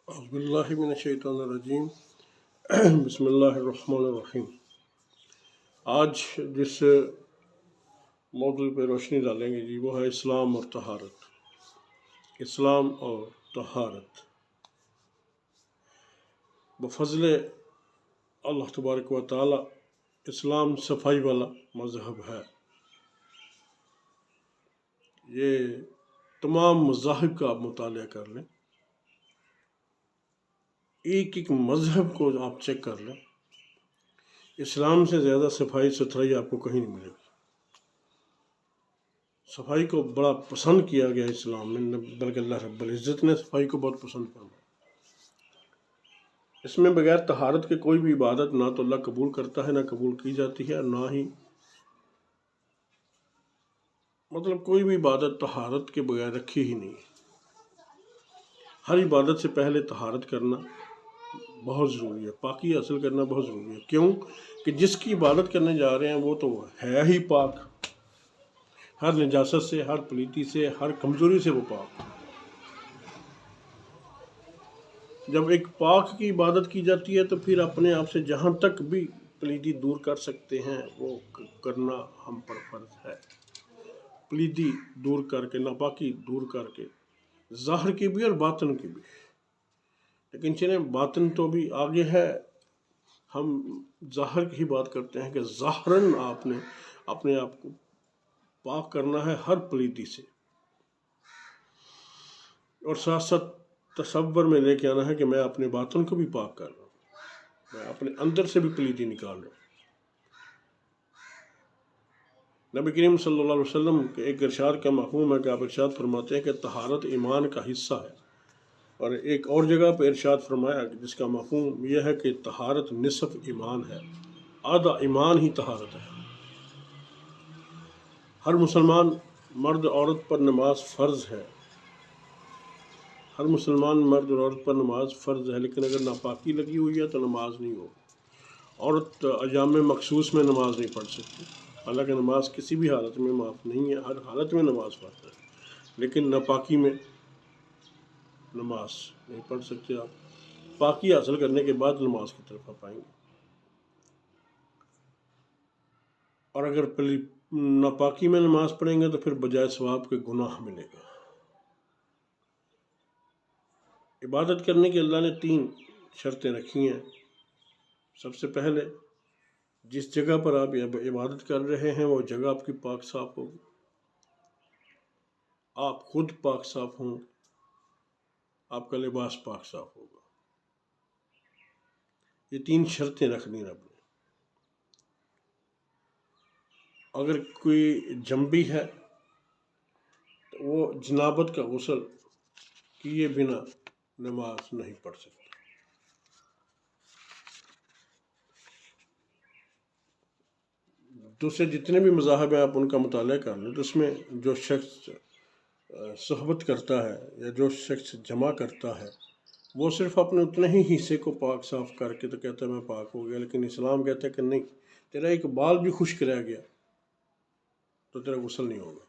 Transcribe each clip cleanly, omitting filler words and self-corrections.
اعوذ باللہ من الشیطان الرجیم بسم اللہ الرحمن الرحیم۔ آج جس موضوع پہ روشنی ڈالیں گے وہ ہے اسلام اور طہارت۔ اسلام اور طہارت بفضل اللہ تبارک و تعالی اسلام صفائی والا مذہب ہے۔ یہ تمام مذاہب کا آپ مطالعہ کر لیں، ایک ایک مذہب کو آپ چیک کر لیں، اسلام سے زیادہ صفائی ستھرائی آپ کو کہیں نہیں ملے گی۔ صفائی کو بڑا پسند کیا گیا اسلام میں، بلکہ اللہ رب العزت نے صفائی کو بہت پسند کیا۔ اس میں بغیر طہارت کے کوئی بھی عبادت نہ تو اللہ قبول کرتا ہے، نہ قبول کی جاتی ہے، اور نہ ہی کوئی بھی عبادت طہارت کے بغیر رکھی ہی نہیں۔ ہر عبادت سے پہلے طہارت کرنا بہت ضروری ہے، پاکی حاصل کرنا بہت ضروری ہے۔ کیوں کہ جس کی عبادت کرنے جا رہے ہیں وہ تو ہے ہی پاک، ہر نجاست سے، ہر پلیتی سے، ہر کمزوری سے وہ پاک۔ جب ایک پاک کی عبادت کی جاتی ہے تو پھر اپنے آپ سے جہاں تک بھی پلیتی دور کر سکتے ہیں وہ کرنا ہم پر فرض ہے۔ پلیتی دور کر کے، ناپاکی دور کر کے، ظاہر کی بھی اور باطن کی بھی۔ لیکن چلیں باطن تو بھی آگے ہے، ہم ظاہر کی ہی بات کرتے ہیں کہ ظاہراً آپ نے اپنے آپ کو پاک کرنا ہے ہر پلیتی سے، اور ساتھ ساتھ تصور میں لے کے آنا ہے کہ میں اپنے باطن کو بھی پاک کر رہا ہوں، میں اپنے اندر سے بھی پلیتی نکال رہا ہوں۔ نبی کریم صلی اللہ علیہ وسلم کے ایک ارشاد کا مفہوم ہے کہ آپ ارشاد فرماتے ہیں کہ طہارت ایمان کا حصہ ہے، اور ایک اور جگہ پہ ارشاد فرمایا جس کا مفہوم یہ ہے کہ طہارت نصف ایمان ہے، آدھا ایمان ہی طہارت ہے۔ ہر مسلمان مرد عورت پر نماز فرض ہے، ہر مسلمان مرد اور عورت پر نماز فرض ہے، لیکن اگر ناپاکی لگی ہوئی ہے تو نماز نہیں ہوگی۔ عورت ایام مخصوص میں نماز نہیں پڑھ سکتی، حالانکہ نماز کسی بھی حالت میں معاف نہیں ہے، ہر حالت میں نماز فرض ہے، لیکن ناپاکی میں نماز نہیں پڑھ سکتے۔ آپ پاکی حاصل کرنے کے بعد نماز کی طرف آپ آئیں گے، اور اگر ناپاکی میں نماز پڑھیں گے تو پھر بجائے ثواب کے گناہ ملے گا۔ عبادت کرنے کی اللہ نے 3 شرطیں رکھی ہیں۔ سب سے پہلے جس جگہ پر آپ عبادت کر رہے ہیں وہ جگہ آپ کی پاک صاف ہوگی، آپ خود پاک صاف ہوں، آپ کا لباس پاک صاف ہوگا۔ یہ 3 شرطیں رکھنی رب نے۔ اگر کوئی جنبی ہے تو وہ جنابت کا غسل کیے بنا نماز نہیں پڑھ سکتا۔ دوسرے جتنے بھی مذاہب ہیں آپ ان کا مطالعہ کر لیں تو اس میں جو شخص صحبت کرتا ہے یا جو شخص جمع کرتا ہے وہ صرف اپنے اتنے ہی حصے کو پاک صاف کر کے تو کہتا ہے میں پاک ہو گیا، لیکن اسلام کہتا ہے کہ نہیں، تیرا ایک بال بھی خشک رہ گیا تو تیرا غسل نہیں ہوگا۔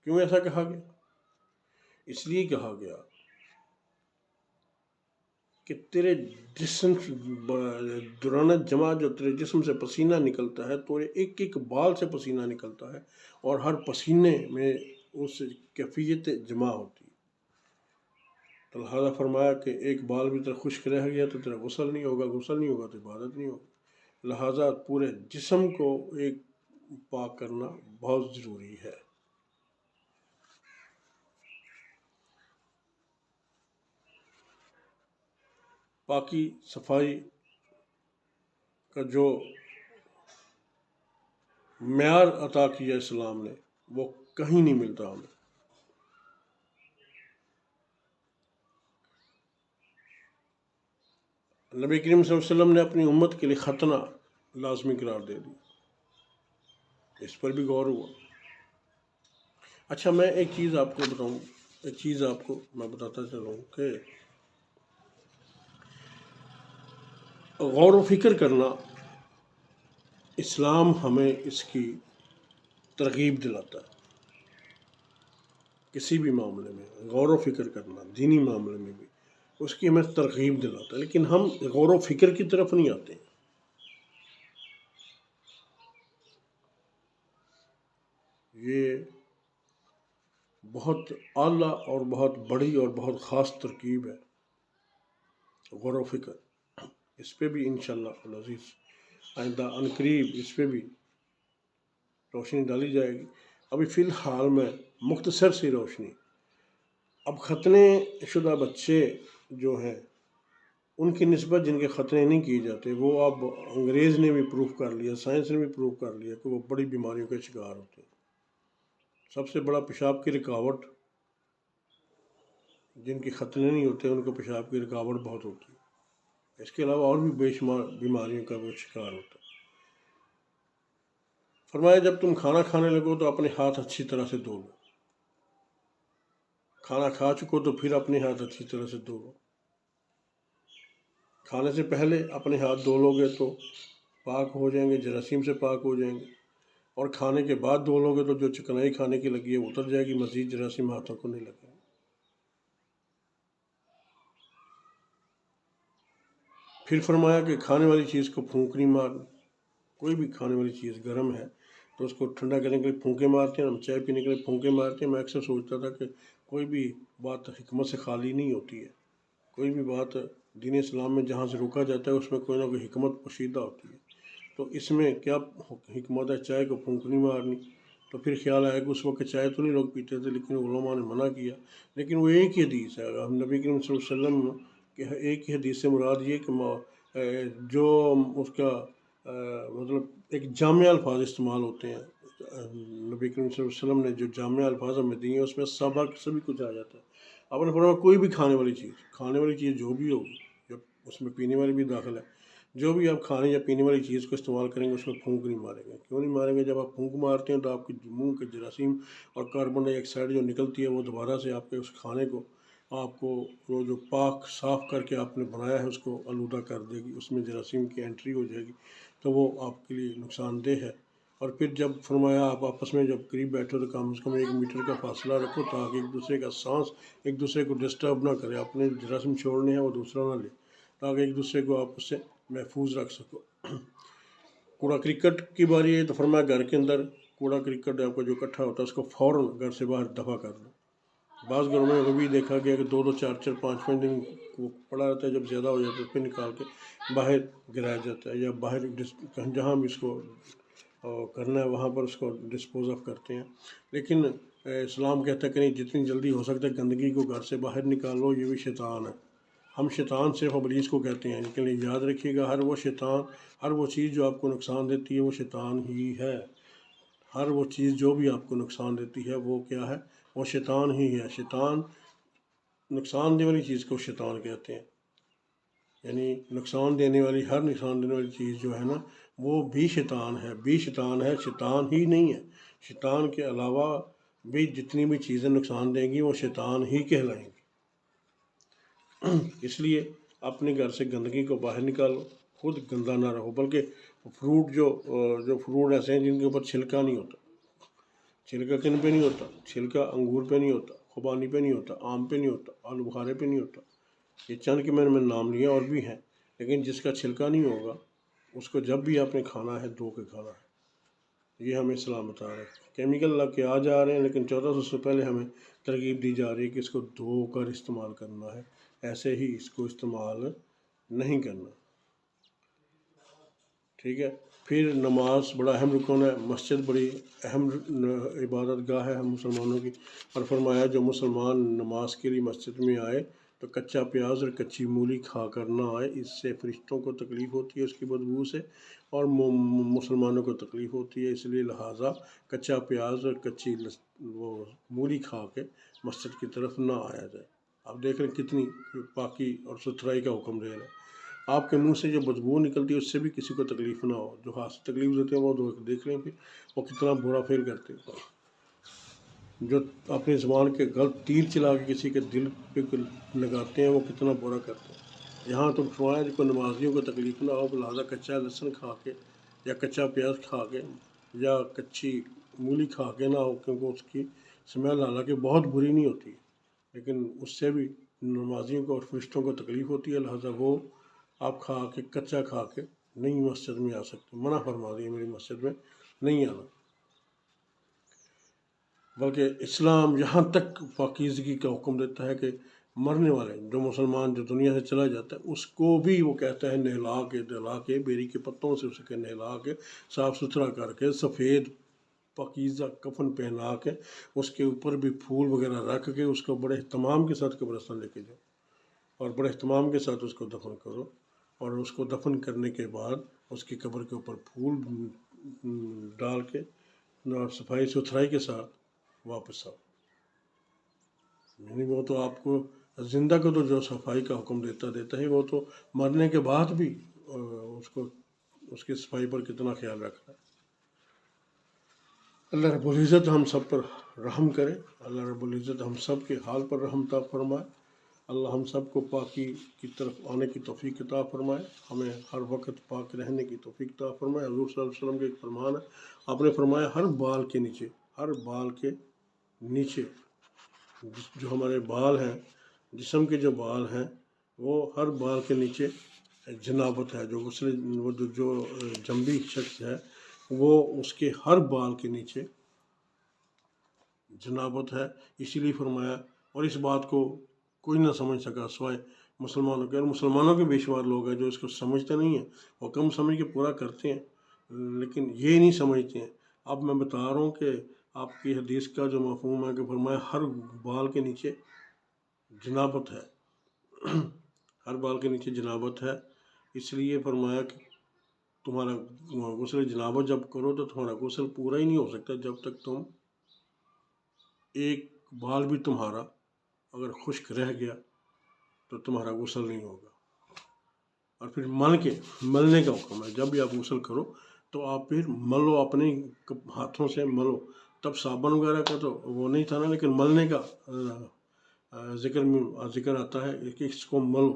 کیوں ایسا کہا گیا؟ اس لیے کہا گیا کہ تیرے جسم دوران جمع جو تیرے جسم سے پسینہ نکلتا ہے تو ایک ایک بال سے پسینہ نکلتا ہے، اور ہر پسینے میں اس کیفیت جمع ہوتی ہے۔ تو لہٰذا فرمایا کہ ایک بال بھی تیرا خشک رہ گیا تو تیرا غسل نہیں ہوگا، غسل نہیں ہوگا تو عبادت نہیں ہوگی۔ لہٰذا پورے جسم کو ایک پاک کرنا بہت ضروری ہے۔ پاکی صفائی کا جو معیار عطا کیا اسلام نے وہ کہیں نہیں ملتا ہمیں۔ نبی کریم صلی اللہ علیہ وسلم نے اپنی امت کے لیے ختنہ لازمی قرار دے دی، اس پر بھی غور ہوا۔ اچھا، میں ایک چیز آپ کو بتاؤں، ایک چیز آپ کو میں بتاتا چلوں کہ غور و فکر کرنا اسلام ہمیں اس کی ترغیب دلاتا ہے۔ کسی بھی معاملے میں غور و فکر کرنا، دینی معاملے میں بھی، اس کی ہمیں ترغیب دلاتا ہے، لیکن ہم غور و فکر کی طرف نہیں آتے ہیں۔ یہ بہت اعلیٰ اور بہت بڑی اور بہت خاص ترکیب ہے غور و فکر۔ اس پہ بھی انشاءاللہ العزیز آئندہ عنقریب اس پہ بھی روشنی ڈالی جائے گی۔ ابھی فی الحال میں مختصر سی روشنی، اب ختنے شدہ بچے جو ہیں ان کی نسبت جن کے ختنے نہیں کیے جاتے، وہ اب انگریز نے بھی پروف کر لیا، سائنس نے بھی پروف کر لیا کہ وہ بڑی بیماریوں کے شکار ہوتے ہیں۔ سب سے بڑا پیشاب کی رکاوٹ، جن کے ختنے نہیں ہوتے ان کو پیشاب کی رکاوٹ بہت ہوتی ہے۔ اس کے علاوہ اور بھی بے شمار بیماریوں کا وہ شکار ہوتا ہے۔ فرمایا جب تم کھانا کھانے لگو تو اپنے ہاتھ اچھی طرح سے دھو لو۔ کھانا کھا چکو تو پھر اپنے ہاتھ اچھی طرح سے دھو لو۔ کھانے سے پہلے اپنے ہاتھ دھو لو گے تو پاک ہو جائیں گے، جراثیم سے پاک ہو جائیں گے، اور کھانے کے بعد دھو لو گے تو جو چکنائی کھانے کی لگی ہے وہ اتر جائے گی، مزید جراثیم ہاتھوں کو نہیں لگے گا۔ پھر فرمایا کہ کھانے والی چیز کو پھونک نہیں مارنی۔ کوئی بھی کھانے والی چیز گرم ہے تو اس کو ٹھنڈا کرنے کے لیے پھونکے مارتے ہیں، ہم چائے پینے کے لیے پھونکے مارتے ہیں۔ میں اکثر سوچتا تھا کہ کوئی بھی بات حکمت سے خالی نہیں ہوتی ہے، کوئی بھی بات دین اسلام میں جہاں سے روکا جاتا ہے اس میں کوئی نہ کوئی حکمت پوشیدہ ہوتی ہے۔ تو اس میں کیا حکمت ہے چائے کو پھونک نہیں مارنی؟ تو پھر خیال آیا کہ اس وقت چائے تو نہیں لوگ پیتے تھے، لیکن علماء نے منع کیا۔ لیکن وہ ایک ہی حدیث ہے، ہم نبی کریم صلی اللہ علیہ وسلم کہ ایک ہی حدیث سے مراد یہ کہ جو اس کا مطلب ایک جامع الفاظ استعمال ہوتے ہیں، نبی کریم صلی اللہ علیہ وسلم نے جو جامع الفاظ ہمیں دیے ہیں اس میں سبھی کچھ آ جاتا ہے۔ آپ نے فرمایا کوئی بھی کھانے والی چیز جو بھی ہوگی، جب اس میں پینے والی بھی داخل ہے، جو بھی آپ کھانے یا پینے والی چیز کو استعمال کریں گے اس میں پھونک نہیں ماریں گے۔ کیوں نہیں ماریں گے؟ جب آپ پھونک مارتے ہیں تو آپ کے منہ کے جراثیم اور کاربن ڈائی آکسائڈ جو نکلتی ہے وہ دوبارہ سے آپ کے اس کھانے کو، آپ کو وہ جو پاک صاف کر کے آپ نے بنایا ہے اس کو آلودہ کر دے گی، اس میں جراثیم کی انٹری ہو جائے گی، تو وہ آپ کے لیے نقصان دہ ہے۔ اور پھر جب فرمایا آپ آپس میں جب قریب بیٹھو تو کم از کم 1 میٹر کا فاصلہ رکھو تاکہ ایک دوسرے کا سانس ایک دوسرے کو ڈسٹرب نہ کرے، اپنے جراثیم چھوڑنے ہیں وہ دوسرا نہ لے، تاکہ ایک دوسرے کو آپ اس سے محفوظ رکھ سکو۔ کوڑا کرکٹ کی باری ہے تو فرمایا گھر کے اندر کوڑا کرکٹ آپ کا جو اکٹھا ہوتا ہے اس کو فوراً گھر سے باہر دفع کر دو۔ بعض گھروں میں وہ بھی دیکھا گیا کہ 2 4 5 دن وہ پڑا رہتا ہے، جب زیادہ ہو جاتا ہے پھر نکال کے باہر گرایا جاتا ہے، یا باہر جہاں بھی اس کو کرنا ہے وہاں پر اس کو ڈسپوز آف کرتے ہیں۔ لیکن اسلام کہتا ہے کہ نہیں، جتنی جلدی ہو سکتا ہے گندگی کو گھر سے باہر نکالو، یہ بھی شیطان ہے۔ ہم شیطان صرف ابلیس کو کہتے ہیں، لیکن یاد رکھیے گا ہر وہ چیز جو آپ کو نقصان دیتی ہے وہ شیطان ہی ہے۔ ہر وہ چیز جو بھی آپ کو نقصان دیتی ہے وہ کیا ہے؟ وہ شیطان ہی ہے۔ شیطان نقصان دینے والی چیز کو شیطان کہتے ہیں، یعنی نقصان دینے والی ہر نقصان دینے والی چیز جو ہے نا وہ بھی شیطان ہے، شیطان ہی نہیں ہے۔ شیطان کے علاوہ بھی جتنی بھی چیزیں نقصان دیں گی وہ شیطان ہی کہلائیں گی۔ اس لیے اپنے گھر سے گندگی کو باہر نکالو، خود گندا نہ رہو، بلکہ جو فروٹ ایسے ہیں جن کے اوپر چھلکا نہیں ہوتا۔ چھلکا کن پہ نہیں ہوتا؟ چھلکا انگور پہ نہیں ہوتا، خوبانی پہ نہیں ہوتا، آم پہ نہیں ہوتا، آلو بخارے پہ نہیں ہوتا۔ یہ چند کے میں نے نام لیے، اور بھی ہیں، لیکن جس کا چھلکا نہیں ہوگا اس کو جب بھی آپ نے کھانا ہے دھو کے کھانا ہے۔ یہ ہمیں اسلام بتا رہا ہے۔ کیمیکل لگ کے آ جا رہے ہیں، لیکن 1400 سے پہلے ہمیں ترغیب دی جا رہی ہے کہ اس کو دھو کر استعمال کرنا ہے، ایسے ہی اس کو استعمال نہیں کرنا۔ ٹھیک ہے۔ پھر نماز بڑا اہم رکن ہے، مسجد بڑی اہم عبادت گاہ ہے ہم مسلمانوں کی، اور فرمایا جو مسلمان نماز کے لیے مسجد میں آئے تو کچا پیاز اور کچی مولی کھا کر نہ آئے، اس سے فرشتوں کو تکلیف ہوتی ہے اس کی بدبو سے، اور مسلمانوں کو تکلیف ہوتی ہے، اس لیے لہٰذا کچا پیاز اور کچی مولی کھا کے مسجد کی طرف نہ آیا جائے۔ آپ دیکھ رہے ہیں کتنی پاکی اور ستھرائی کا حکم دے رہے ہیں۔ آپ کے منہ سے جو بدبو نکلتی ہے اس سے بھی کسی کو تکلیف نہ ہو، جو ہاتھ سے تکلیف دیتے ہیں وہ دیکھ لیں پھر وہ کتنا برا فیل کرتے ہیں۔ جو اپنی زبان کے غلط تیر چلا کے کسی کے دل پہ لگاتے ہیں وہ کتنا برا کرتے ہیں۔ یہاں تو فرمایا کہ نمازیوں کو تکلیف نہ ہو، لہٰذا کچا لہسن کھا کے یا کچا پیاز کھا کے یا کچی مولی کھا کے نہ ہو، کیونکہ اس کی اسمیل حالانکہ بہت بری نہیں ہوتی، لیکن اس سے بھی نمازیوں کو اور فرشتوں کو تکلیف ہوتی ہے، لہٰذا وہ آپ کھا کے کچا کھا کے نہیں مسجد میں آ سکتے، منع فرما دیے میری مسجد میں نہیں آنا۔ بلکہ اسلام یہاں تک پاکیزگی کا حکم دیتا ہے کہ مرنے والے جو مسلمان جو دنیا سے چلا جاتا ہے اس کو بھی وہ کہتا ہے نہلا کے بیری کے پتوں سے اسے نہلا کے صاف ستھرا کر کے سفید پاکیزہ کفن پہنا کے اس کے اوپر بھی پھول وغیرہ رکھ کے اس کو بڑے اہتمام کے ساتھ قبرستان لے کے جاؤ اور بڑے اہتمام کے ساتھ اس کو دفن کرو، اور اس کو دفن کرنے کے بعد اس کی قبر کے اوپر پھول ڈال کے اور صفائی ستھرائی کے ساتھ واپس آؤ۔ یعنی وہ تو آپ کو زندہ کو تو جو صفائی کا حکم دیتا ہے، وہ تو مرنے کے بعد بھی اس کی صفائی پر کتنا خیال رکھتا ہے۔ اللہ رب العزت ہم سب پر رحم کرے، اللہ رب العزت ہم سب کے حال پر رحم عطا فرمائے، اللہ ہم سب کو پاکی کی طرف آنے کی توفیق عطا فرمائے، ہمیں ہر وقت پاک رہنے کی توفیق عطا فرمائے۔ حضور صلی اللہ علیہ وسلم کا ایک فرمان ہے، آپ نے فرمایا ہر بال کے نیچے جو ہمارے بال ہیں، جسم کے جو بال ہیں، وہ ہر بال کے نیچے جنابت ہے، جو جنبی شخص ہے وہ اس کے ہر بال کے نیچے جنابت ہے، اسی لیے فرمایا۔ اور اس بات کو کوئی نہ سمجھ سکا سوائے مسلمانوں کے، اور مسلمانوں کے بے شمار لوگ ہیں جو اس کو سمجھتے نہیں ہیں، وہ کم سمجھ کے پورا کرتے ہیں لیکن یہ نہیں سمجھتے ہیں۔ اب میں بتا رہا ہوں کہ آپ کی حدیث کا جو مفہوم ہے کہ فرمایا ہر بال کے نیچے جنابت ہے، ہر بال کے نیچے جنابت ہے، اس لیے فرمایا کہ تمہارا غسل جنابت جب کرو تو تمہارا غسل پورا ہی نہیں ہو سکتا جب تک تم ایک بال بھی تمہارا اگر خشک رہ گیا تو تمہارا غسل نہیں ہوگا۔ اور پھر ملنے کا حکم ہے، جب بھی آپ غسل کرو تو آپ پھر ملو، اپنے ہاتھوں سے ملو۔ تب صابن وغیرہ کا تو وہ نہیں تھا نا، لیکن ملنے کا ذکر آتا ہے کہ اس کو ملو۔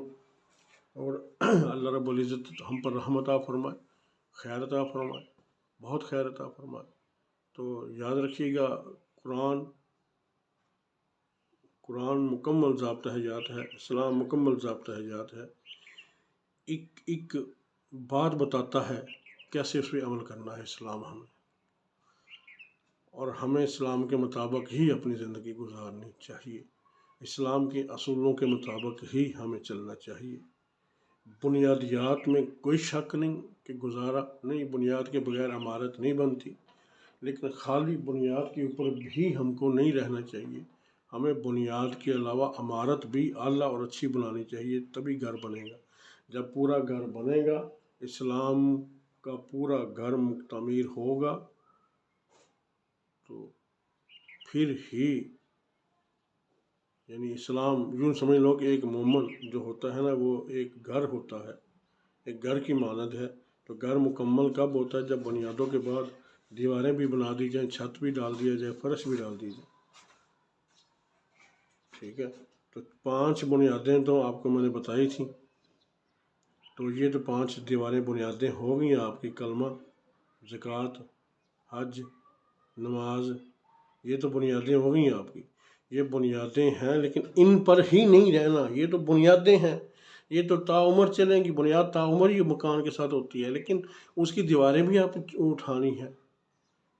اور اللہ رب العزت ہم پر رحمت عطا فرمائے، خیر عطا فرمائے، بہت خیر عطا فرمائے۔ تو یاد رکھیے گا، قرآن مکمل ضابطہ حیات ہے، اسلام مکمل ضابطہ حیات ہے، ایک بات بتاتا ہے کیسے اس پہ عمل کرنا ہے اسلام ہمیں، اور ہمیں اسلام کے مطابق ہی اپنی زندگی گزارنی چاہیے، اسلام کے اصولوں کے مطابق ہی ہمیں چلنا چاہیے۔ بنیادیات میں کوئی شک نہیں کہ گزارا نہیں، بنیاد کے بغیر عمارت نہیں بنتی، لیکن خالی بنیاد کے اوپر بھی ہم کو نہیں رہنا چاہیے، ہمیں بنیاد کے علاوہ عمارت بھی اعلیٰ اور اچھی بنانی چاہیے، تبھی گھر بنے گا۔ جب پورا گھر بنے گا، اسلام کا پورا گھر تعمیر ہوگا، تو پھر ہی یعنی اسلام یوں سمجھ لو کہ ایک مومن جو ہوتا ہے نا، وہ ایک گھر ہوتا ہے، ایک گھر کی مانند ہے۔ تو گھر مکمل کب ہوتا ہے؟ جب بنیادوں کے بعد دیواریں بھی بنا دی جائیں، چھت بھی ڈال دیا جائے، فرش بھی ڈال دی جائے، ٹھیک ہے۔ تو 5 بنیادیں تو آپ کو میں نے بتائی تھیں، تو یہ تو 5 دیواریں بنیادیں ہو گئیں آپ کی، کلمہ، زکوٰۃ، حج، نماز، یہ تو بنیادیں ہو گئیں آپ کی، یہ بنیادیں ہیں، لیکن ان پر ہی نہیں رہنا، یہ تو بنیادیں ہیں، یہ تو تاعمر چلیں گی، بنیاد تاعمر ہی مکان کے ساتھ ہوتی ہے، لیکن اس کی دیواریں بھی آپ اٹھانی ہیں۔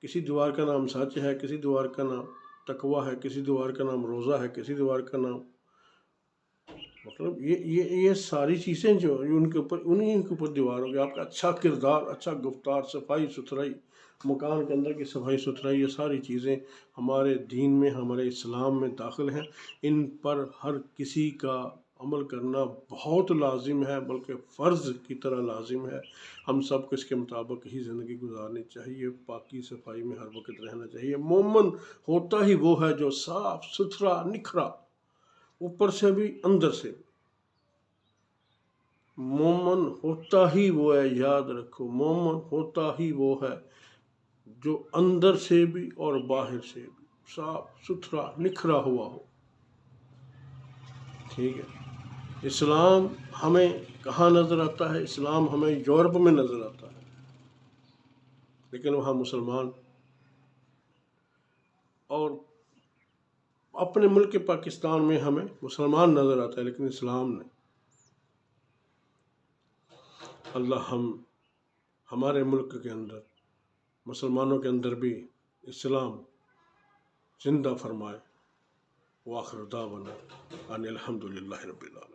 کسی دیوار کا نام سچ ہے، کسی دیوار کا نام تقویٰ ہے، کسی دیوار کا نام روزہ ہے، کسی دیوار کا نام مطلب یہ ساری چیزیں جو انہیں کے اوپر دیوار ہوگی، آپ کا اچھا کردار، اچھا گفتار، صفائی ستھرائی، مکان کے اندر کی صفائی ستھرائی، یہ ساری چیزیں ہمارے دین میں، ہمارے اسلام میں داخل ہیں، ان پر ہر کسی کا عمل کرنا بہت لازم ہے، بلکہ فرض کی طرح لازم ہے۔ ہم سب کو اس کے مطابق ہی زندگی گزارنی چاہیے، پاکی صفائی میں ہر وقت رہنا چاہیے۔ مومن ہوتا ہی وہ ہے جو صاف ستھرا نکھرا، اوپر سے بھی اندر سے بھی۔ مومن ہوتا ہی وہ ہے، یاد رکھو، مومن ہوتا ہی وہ ہے جو اندر سے بھی اور باہر سے بھی صاف ستھرا نکھرا ہوا ہو، ٹھیک ہے۔ اسلام ہمیں کہاں نظر آتا ہے؟ اسلام ہمیں یورپ میں نظر آتا ہے، لیکن وہاں مسلمان اور اپنے ملک پاکستان میں ہمیں مسلمان نظر آتا ہے، لیکن اسلام نے اللہ ہمارے ملک کے اندر مسلمانوں کے اندر بھی اسلام زندہ فرمائے۔ وآخر دعوانا ان الحمد للہ رب العالمین۔